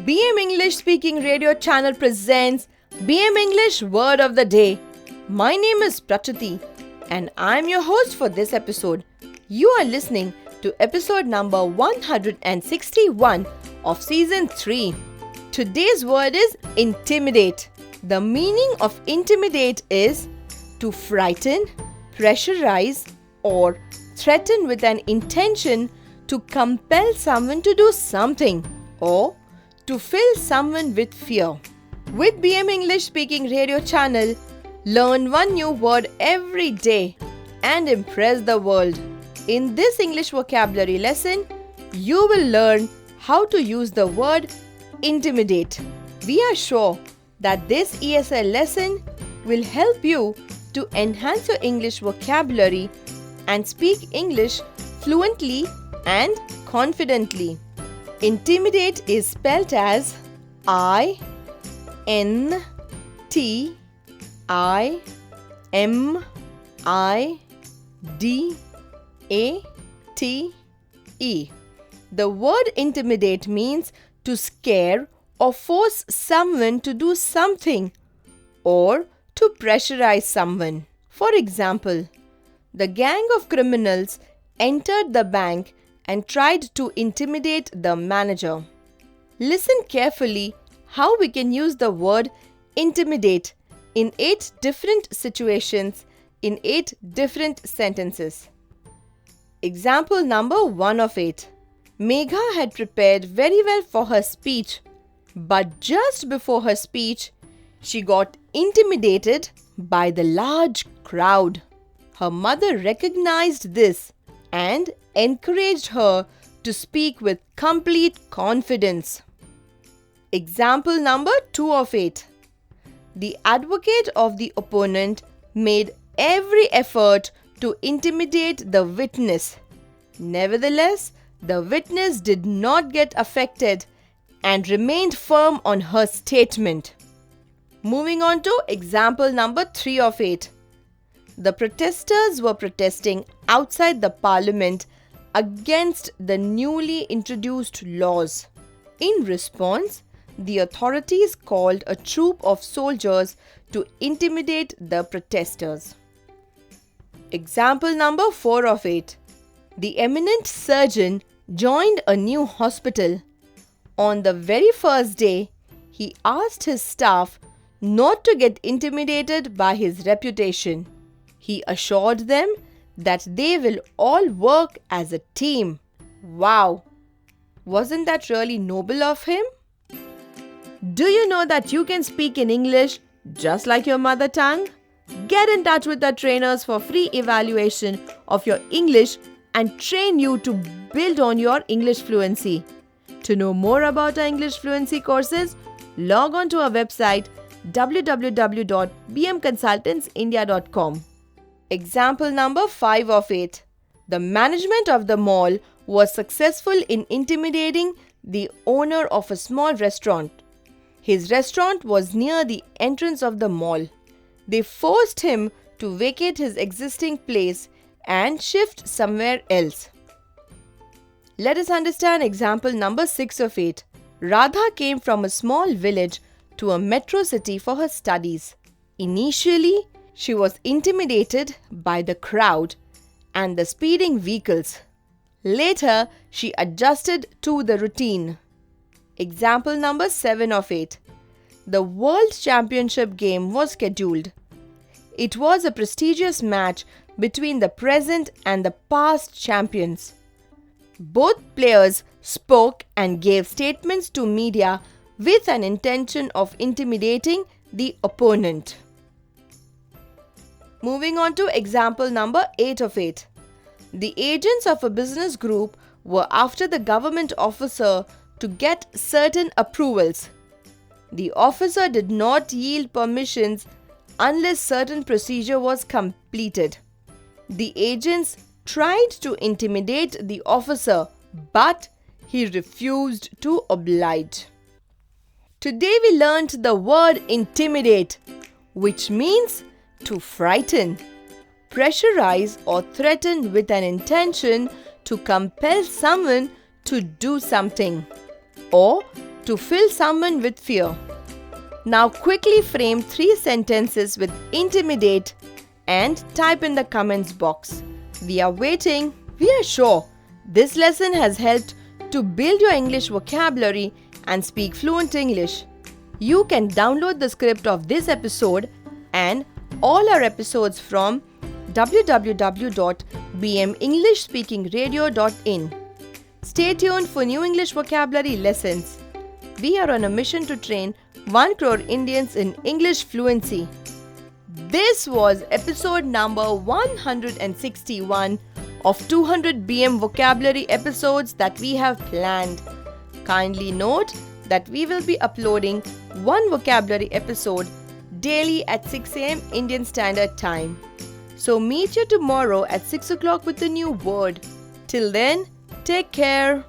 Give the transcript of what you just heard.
BM English Speaking Radio Channel presents BM English Word of the Day. My name is Prachati and I'm your host for this episode. You are listening to episode number 161 of season 3. Today's word is intimidate. The meaning of intimidate is to frighten, pressurize, or threaten with an intention to compel someone to do something or to fill someone with fear. With BM English Speaking Radio Channel, learn one new word every day and impress the world. In this English vocabulary lesson, you will learn how to use the word intimidate. We are sure that this ESL lesson will help you to enhance your English vocabulary and speak English fluently and confidently. Intimidate is spelled as I-N-T-I-M-I-D-A-T-E. The word intimidate means to scare or force someone to do something or to pressurize someone. For example, the gang of criminals entered the bank and tried to intimidate the manager. Listen carefully how we can use the word intimidate in 8 different situations in 8 different sentences. Example number 1 of 8. Megha had prepared very well for her speech, but just before her speech, she got intimidated by the large crowd. Her mother recognized this and encouraged her to speak with complete confidence. Example number 2 of 8. The advocate of the opponent made every effort to intimidate the witness. Nevertheless, the witness did not get affected and remained firm on her statement. Moving on to example number 3 of 8. The protesters were protesting outside the parliament against the newly introduced laws. In response, the authorities called a troop of soldiers to intimidate the protesters. Example number 4 of 8. The eminent surgeon joined a new hospital. On the very first day, he asked his staff not to get intimidated by his reputation. He assured them that they will all work as a team. Wow! Wasn't that really noble of him? Do you know that you can speak in English just like your mother tongue? Get in touch with our trainers for free evaluation of your English and train you to build on your English fluency. To know more about our English fluency courses, log on to our website www.bmconsultantsindia.com. Example number 5 of 8. The management of the mall was successful in intimidating the owner of a small restaurant. His restaurant was near the entrance of the mall. They forced him to vacate his existing place and shift somewhere else. Let us understand example number 6 of 8. Radha came from a small village to a metro city for her studies. Initially, she was intimidated by the crowd and the speeding vehicles. Later, she adjusted to the routine. Example number 7 of 8. The World Championship game was scheduled. It was a prestigious match between the present and the past champions. Both players spoke and gave statements to media with an intention of intimidating the opponent. Moving on to example number 8 of 8. The agents of a business group were after the government officer to get certain approvals. The officer did not yield permissions unless certain procedure was completed. The agents tried to intimidate the officer, but he refused to oblige. Today we learned the word intimidate, which means to frighten, pressurize or threaten with an intention to compel someone to do something or to fill someone with fear. Now quickly frame 3 sentences with intimidate and type in the comments box. We are waiting. We are sure this lesson has helped to build your English vocabulary and speak fluent English. You can download the script of this episode and all our episodes from www.bmenglishspeakingradio.in. Stay tuned for new English vocabulary lessons. We are on a mission to train 1 crore Indians in English fluency. This was episode number 161 of 200 BM vocabulary episodes that we have planned. Kindly note that we will be uploading 1 vocabulary episode daily at 6 a.m. Indian Standard Time. So meet you tomorrow at 6 o'clock with a new word. Till then, take care.